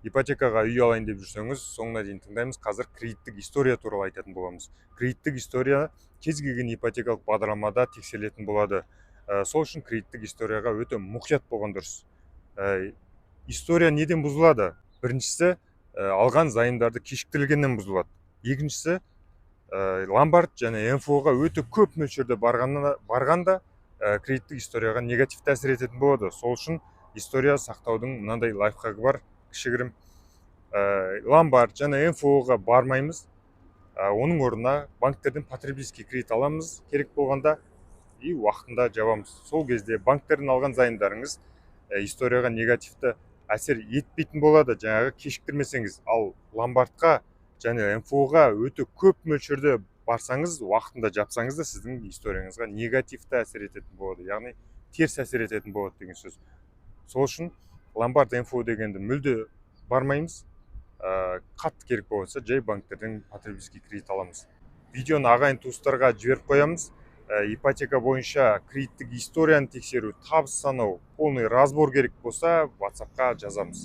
ипотекаға үй алайын деп жүрсеңіз, соңына дейін тыңдаймыз. Қазір кредиттік история туралы айтатын боламыз. Кредиттік история кез келген ипотекалық бағдарламада тексерілетін болады. Сол үшін кредиттік историяға өте мұқият болған дұрыс. История неден бұзылады? Біріншісі, алған зайымдарды кешіктірілгеннен бұзылады. Екіншісі, ломбард және МФО-ға өте көп мөлшерде барғанда кредиттік историяға негативті әсер ететін болады. Сол үшін история сақтаудың мынандай лайфхагы бар, кішігірім. Ломбард және МФО-ға бармаймыз, оның орнына банктерден потребительский кредит аламыз керек болғанда и уақытында жабамыз. Сол кезде банктерден алған зайымдарыңыз историяға негативті әсер етпейтін болады, жаңағы кешіктірмесеңіз. Ал ломбардқа және МФО-ға өте көп мөлшерде барсаңыз, уақытында жапсаңыз да сіздің историяңызға негативті әсер ететін болады, яғни теріс әсер ететін болады деген сөз. Сол үшін ломбард МФО дегенді мүлде бармаймыз. Қатты керек болса, жай банктерден потребительский кредит аламыз. Видеоны ағайын туыстарға жіберіп қоямыз. Ипотека бойынша кредиттік историяны тексеру, табыс санау, полный разбор керек болса, WhatsApp-қа жазамыз.